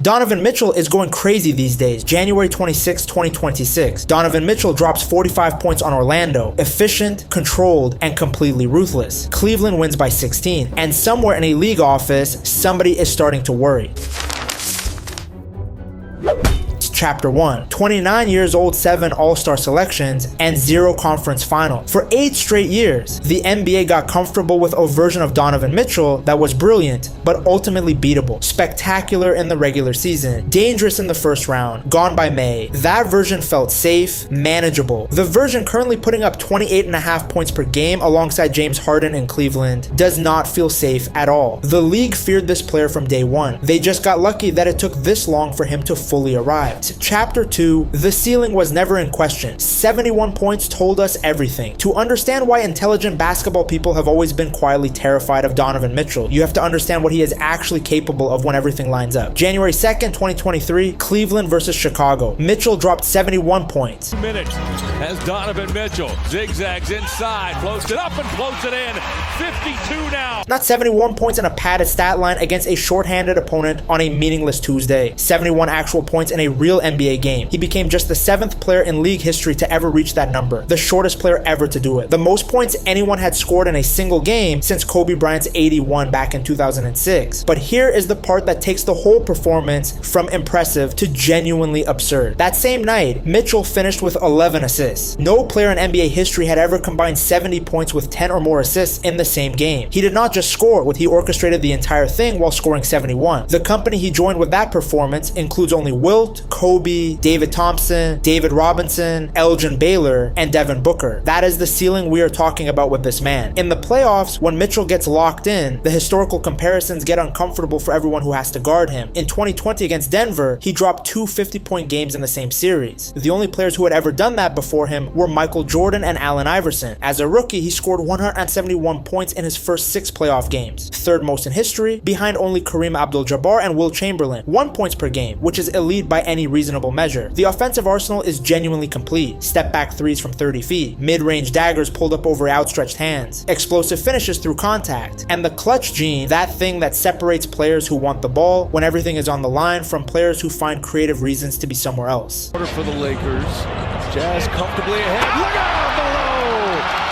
Donovan Mitchell is going crazy these days. January 26, 2026. Donovan Mitchell drops 45 points on Orlando. Efficient, controlled, and completely ruthless. Cleveland wins by 16. And somewhere in a league office, somebody is starting to worry. Chapter 1. 29 years old, 7 All-Star selections, and 0 conference final. For 8 straight years, the NBA got comfortable with a version of Donovan Mitchell that was brilliant, but ultimately beatable. Spectacular in the regular season, dangerous in the first round, gone by May. That version felt safe, manageable. The version currently putting up 28.5 points per game alongside James Harden in Cleveland does not feel safe at all. The league feared this player from day one. They just got lucky that it took this long for him to fully arrive. Chapter 2, the ceiling was never in question. 71 points told us everything. To understand why intelligent basketball people have always been quietly terrified of Donovan Mitchell, you have to understand what he is actually capable of when everything lines up. January 2nd, 2023, Cleveland versus Chicago. Mitchell dropped 71 points. Minutes as Donovan Mitchell zigzags inside, floats it up and floats it in. 52 now. Not 71 points in a padded stat line against a shorthanded opponent on a meaningless Tuesday. 71 actual points in a real NBA game. He became just the 7th player in league history to ever reach that number, the shortest player ever to do it. The most points anyone had scored in a single game since Kobe Bryant's 81 back in 2006. But here is the part that takes the whole performance from impressive to genuinely absurd. That same night, Mitchell finished with 11 assists. No player in NBA history had ever combined 70 points with 10 or more assists in the same game. He did not just score, he orchestrated the entire thing while scoring 71. The company he joined with that performance includes only Wilt, Kobe, David Thompson, David Robinson, Elgin Baylor, and Devin Booker. That is the ceiling we are talking about with this man. In the playoffs, when Mitchell gets locked in, the historical comparisons get uncomfortable for everyone who has to guard him. In 2020 against Denver, he dropped 2 50-point games in the same series. The only players who had ever done that before him were Michael Jordan and Allen Iverson. As a rookie, he scored 171 points in his first 6 playoff games, 3rd most in history, behind only Kareem Abdul-Jabbar and Wilt Chamberlain. 1 points per game, which is elite by any reasonable measure. The offensive arsenal is genuinely complete. Step back threes from 30 feet, mid-range daggers pulled up over outstretched hands, explosive finishes through contact, and the clutch gene, that thing that separates players who want the ball when everything is on the line from players who find creative reasons to be somewhere else. For the Lakers, Jazz comfortably ahead. Look out below!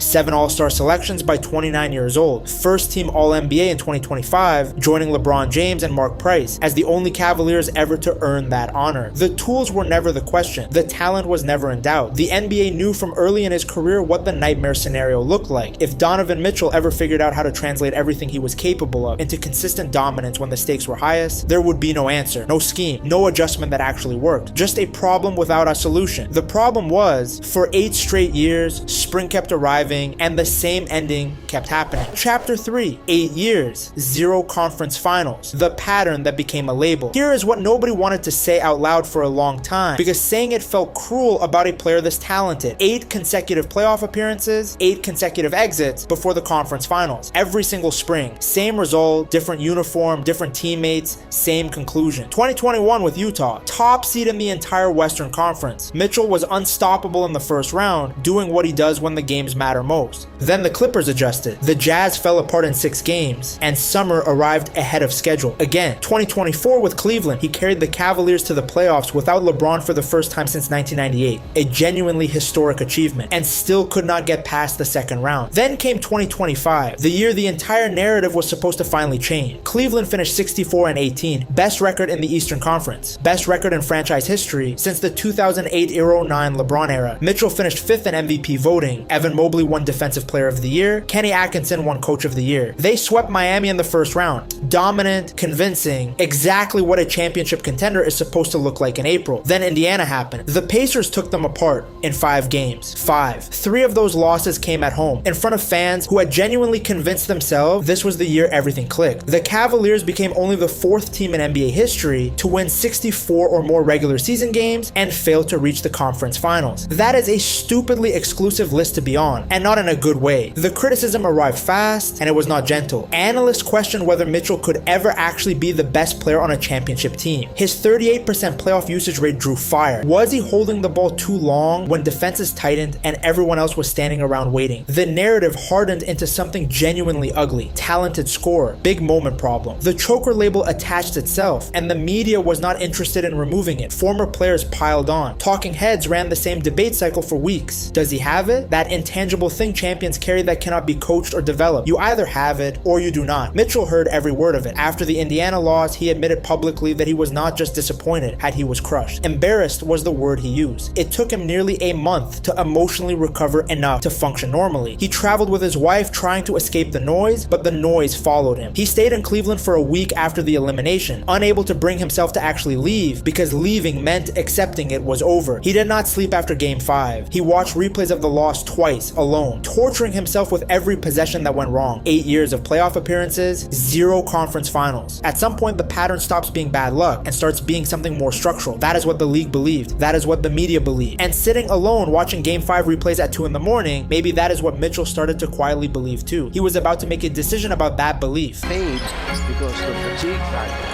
7 All-Star selections by 29 years old. First team All-NBA in 2025, joining LeBron James and Mark Price as the only Cavaliers ever to earn that honor. The tools were never the question. The talent was never in doubt. The NBA knew from early in his career what the nightmare scenario looked like. If Donovan Mitchell ever figured out how to translate everything he was capable of into consistent dominance when the stakes were highest, there would be no answer, no scheme, no adjustment that actually worked. Just a problem without a solution. The problem was, for 8 straight years, spring kept arriving and the same ending kept happening. Chapter 3, 8 years, 0 conference finals, the pattern that became a label. Here is what nobody wanted to say out loud for a long time, because saying it felt cruel about a player this talented. 8 consecutive playoff appearances, 8 consecutive exits before the conference finals. Every single spring, same result, different uniform, different teammates, same conclusion. 2021 with Utah, top seed in the entire Western Conference. Mitchell was unstoppable in the first round, doing what he does when the games matter most. Then the Clippers adjusted. The Jazz fell apart in 6 games, and summer arrived ahead of schedule. Again, 2024 with Cleveland, he carried the Cavaliers to the playoffs without LeBron for the first time since 1998, a genuinely historic achievement, and still could not get past the second round. Then came 2025, the year the entire narrative was supposed to finally change. Cleveland finished 64-18, best record in the Eastern Conference, best record in franchise history since the 2008-09 LeBron era. Mitchell finished 5th in MVP voting. Evan Mobley won Defensive Player of the Year. Kenny Atkinson won Coach of the Year. They swept Miami in the first round. Dominant, convincing, exactly what a championship contender is supposed to look like in April. Then Indiana happened. The Pacers took them apart in 5 games. 5. 3 of those losses came at home, in front of fans who had genuinely convinced themselves this was the year everything clicked. The Cavaliers became only the 4th team in NBA history to win 64 or more regular season games and fail to reach the conference finals. That is a stupidly exclusive list to be on, and and not in a good way. The criticism arrived fast, and it was not gentle. Analysts questioned whether Mitchell could ever actually be the best player on a championship team. His 38% playoff usage rate drew fire. Was he holding the ball too long when defenses tightened and everyone else was standing around waiting? The narrative hardened into something genuinely ugly. Talented scorer, big moment problem. The choker label attached itself, and the media was not interested in removing it. Former players piled on. Talking heads ran the same debate cycle for weeks. Does he have it? That intangible thing champions carry that cannot be coached or developed. You either have it or you do not. Mitchell heard every word of it. After the Indiana loss, he admitted publicly that he was not just disappointed, he was crushed. Embarrassed was the word he used. It took him nearly a month to emotionally recover enough to function normally. He traveled with his wife trying to escape the noise, but the noise followed him. He stayed in Cleveland for a week after the elimination, unable to bring himself to actually leave because leaving meant accepting it was over. He did not sleep after Game 5. He watched replays of the loss twice, alone, torturing himself with every possession that went wrong. 8 years of playoff appearances, 0 conference finals. At some point, the pattern stops being bad luck and starts being something more structural. That is what the league believed. That is what the media believed. And sitting alone watching Game 5 replays at 2 in the morning, maybe that is what Mitchell started to quietly believe too. He was about to make a decision about that belief. Paid because the fatigue factor.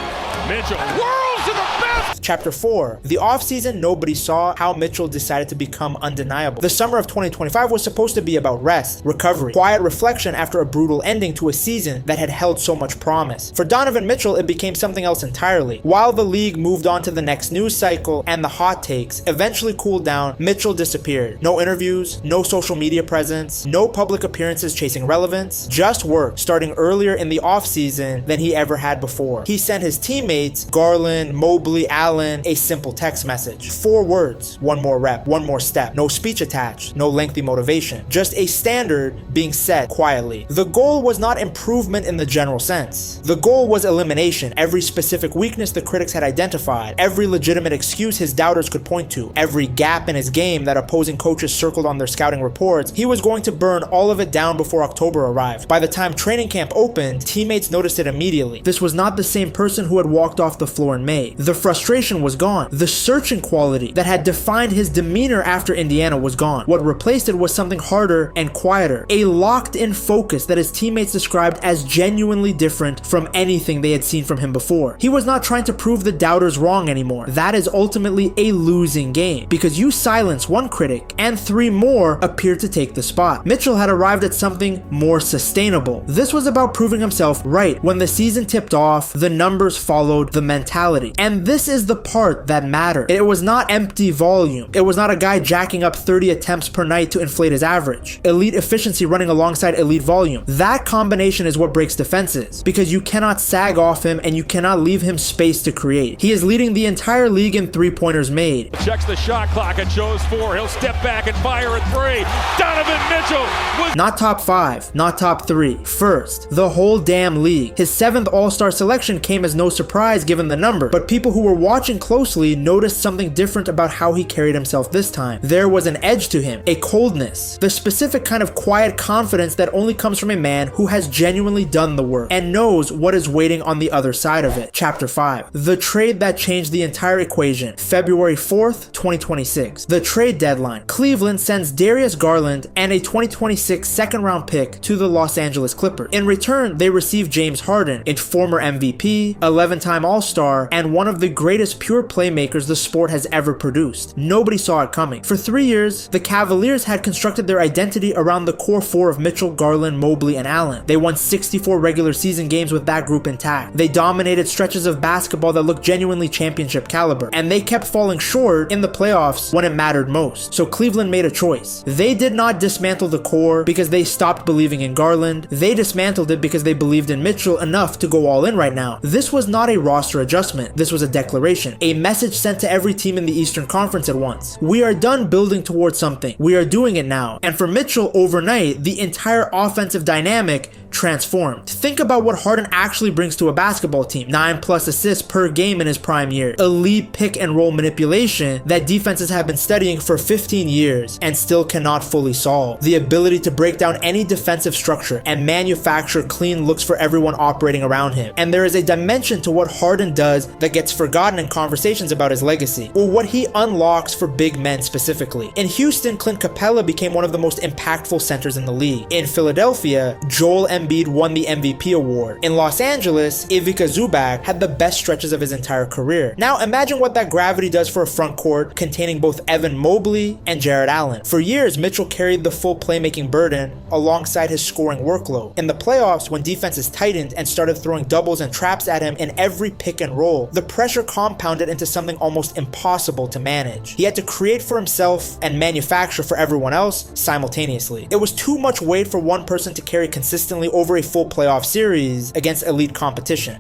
Mitchell whirls to the best. Chapter 4. The offseason, nobody saw how Mitchell decided to become undeniable. The summer of 2025 was supposed to be about rest, recovery, quiet reflection after a brutal ending to a season that had held so much promise. For Donovan Mitchell, it became something else entirely. While the league moved on to the next news cycle and the hot takes eventually cooled down, Mitchell disappeared. No interviews, no social media presence, no public appearances chasing relevance, just work starting earlier in the offseason than he ever had before. He sent his teammates, Garland, Mobley, Allen, a simple text message. 4 words, 1 more rep, 1 more step, no speech attached, no lengthy motivation, just a standard being set quietly. The goal was not improvement in the general sense. The goal was elimination. Every specific weakness the critics had identified, every legitimate excuse his doubters could point to, every gap in his game that opposing coaches circled on their scouting reports, he was going to burn all of it down before October arrived. By the time training camp opened, teammates noticed it immediately. This was not the same person who had walked off the floor in May. The frustration was gone. The searching quality that had defined his demeanor after Indiana was gone. What replaced it was something harder and quieter. A locked-in focus that his teammates described as genuinely different from anything they had seen from him before. He was not trying to prove the doubters wrong anymore. That is ultimately a losing game, because you silence one critic and 3 more appear to take the spot. Mitchell had arrived at something more sustainable. This was about proving himself right. When the season tipped off, the numbers followed the mentality. And this is the part that mattered. It was not empty volume. It was not a guy jacking up 30 attempts per night to inflate his average. Elite efficiency running alongside elite volume. That combination is what breaks defenses, because you cannot sag off him and you cannot leave him space to create. He is leading the entire league in 3-pointers made. Checks the shot clock and shows 4. He'll step back and fire a 3. Donovan Mitchell was not top 5, not top 3, first. The whole damn league. His 7th All-Star selection came as no surprise given the number, but people who were watching closely noticed something different about how he carried himself this time. There was an edge to him, a coldness, the specific kind of quiet confidence that only comes from a man who has genuinely done the work and knows what is waiting on the other side of it. Chapter 5. The trade that changed the entire equation. February 4th, 2026. The trade deadline. Cleveland sends Darius Garland and a 2026 second-round pick to the Los Angeles Clippers. In return, they receive James Harden, a former MVP, 11-time All-Star, and one of the greatest pure playmakers the sport has ever produced. Nobody saw it coming. For 3 years, the Cavaliers had constructed their identity around the core 4 of Mitchell, Garland, Mobley, and Allen. They won 64 regular season games with that group intact. They dominated stretches of basketball that looked genuinely championship caliber, and they kept falling short in the playoffs when it mattered most. So Cleveland made a choice. They did not dismantle the core because they stopped believing in Garland. They dismantled it because they believed in Mitchell enough to go all in right now. This was not a roster adjustment. This was a declaration, a message sent to every team in the Eastern Conference at once. We are done building towards something. We are doing it now. And for Mitchell, overnight, the entire offensive dynamic transformed. Think about what Harden actually brings to a basketball team. 9+ assists per game in his prime year. Elite pick and roll manipulation that defenses have been studying for 15 years and still cannot fully solve. The ability to break down any defensive structure and manufacture clean looks for everyone operating around him. And there is a dimension to what Harden does that gets forgotten in conversations about his legacy, or what he unlocks for big men specifically. In Houston, Clint Capella became one of the most impactful centers in the league. In Philadelphia, Joel Embiid won the MVP award. In Los Angeles, Ivica Zubac had the best stretches of his entire career. Now imagine what that gravity does for a front court containing both Evan Mobley and Jarrett Allen. For years, Mitchell carried the full playmaking burden alongside his scoring workload. In the playoffs, when defenses tightened and started throwing doubles and traps at him in every pick and roll, the pressure compounded into something almost impossible to manage. He had to create for himself and manufacture for everyone else simultaneously. It was too much weight for one person to carry consistently over a full playoff series against elite competition.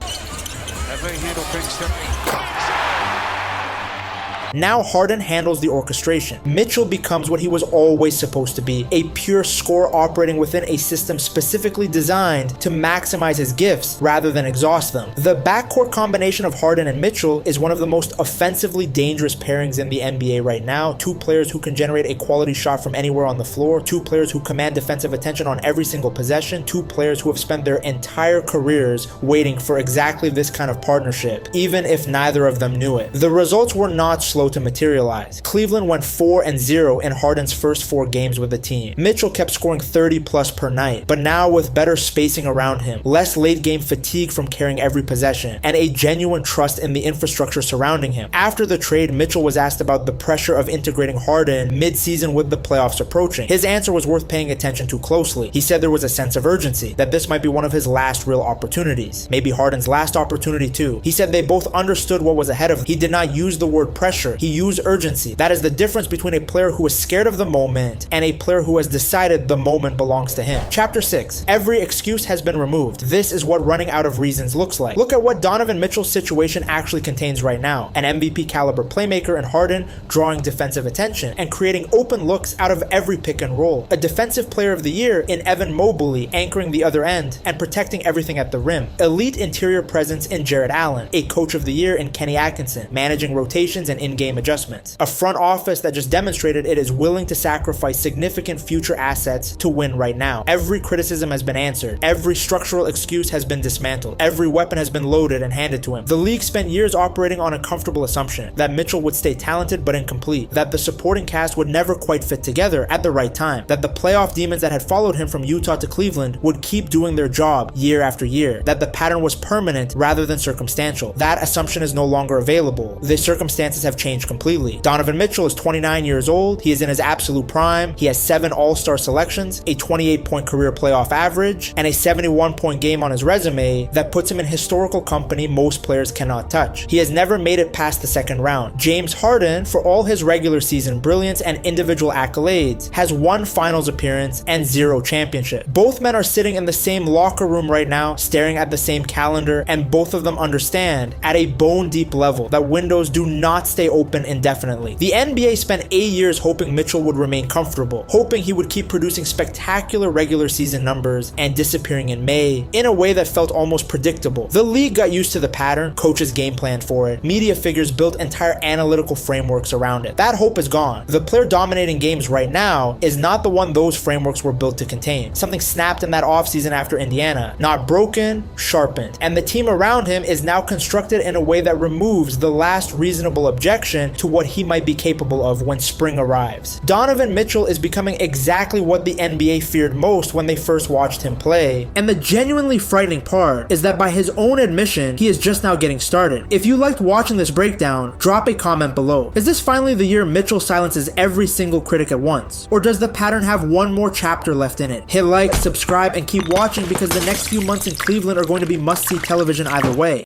Now Harden handles the orchestration. Mitchell becomes what he was always supposed to be, a pure scorer operating within a system specifically designed to maximize his gifts rather than exhaust them. The backcourt combination of Harden and Mitchell is one of the most offensively dangerous pairings in the NBA right now. Two players who can generate a quality shot from anywhere on the floor, two players who command defensive attention on every single possession, two players who have spent their entire careers waiting for exactly this kind of partnership, even if neither of them knew it. The results were not slow to materialize. Cleveland went 4-0 in Harden's first 4 games with the team. Mitchell kept scoring 30+ per night, but now with better spacing around him, less late game fatigue from carrying every possession, and a genuine trust in the infrastructure surrounding him. After the trade, Mitchell was asked about the pressure of integrating Harden mid-season with the playoffs approaching. His answer was worth paying attention to closely. He said there was a sense of urgency, that this might be one of his last real opportunities. Maybe Harden's last opportunity too. He said they both understood what was ahead of them. He did not use the word pressure. He used urgency. That is the difference between a player who is scared of the moment and a player who has decided the moment belongs to him. Chapter 6. Every excuse has been removed. This is what running out of reasons looks like. Look at what Donovan Mitchell's situation actually contains right now. An MVP caliber playmaker in Harden drawing defensive attention and creating open looks out of every pick and roll. A defensive player of the year in Evan Mobley anchoring the other end and protecting everything at the rim. Elite interior presence in Jarrett Allen. A coach of the year in Kenny Atkinson, managing rotations and in-game adjustments. A front office that just demonstrated it is willing to sacrifice significant future assets to win right now. Every criticism has been answered. Every structural excuse has been dismantled. Every weapon has been loaded and handed to him. The league spent years operating on a comfortable assumption that Mitchell would stay talented but incomplete, that the supporting cast would never quite fit together at the right time, that the playoff demons that had followed him from Utah to Cleveland would keep doing their job year after year, that the pattern was permanent rather than circumstantial. That assumption is no longer available. The circumstances have changed completely. Donovan Mitchell is 29 years old. He is in his absolute prime. He has 7 All-Star selections, a 28-point career playoff average, and a 71-point game on his resume that puts him in historical company most players cannot touch. He has never made it past the second round. James Harden, for all his regular season brilliance and individual accolades, has 1 finals appearance and 0 championship. Both men are sitting in the same locker room right now, staring at the same calendar, and both of them understand at a bone-deep level that windows do not stay open indefinitely. The NBA spent 8 years hoping Mitchell would remain comfortable, hoping he would keep producing spectacular regular season numbers and disappearing in May in a way that felt almost predictable. The league got used to the pattern, coaches game planned for it, media figures built entire analytical frameworks around it. That hope is gone. The player dominating games right now is not the one those frameworks were built to contain. Something snapped in that offseason after Indiana. Not broken, sharpened. And the team around him is now constructed in a way that removes the last reasonable objection to what he might be capable of when spring arrives. Donovan Mitchell is becoming exactly what the NBA feared most when they first watched him play. And the genuinely frightening part is that by his own admission, he is just now getting started. If you liked watching this breakdown, drop a comment below. Is this finally the year Mitchell silences every single critic at once? Or does the pattern have one more chapter left in it? Hit like, subscribe, and keep watching because the next few months in Cleveland are going to be must-see television either way.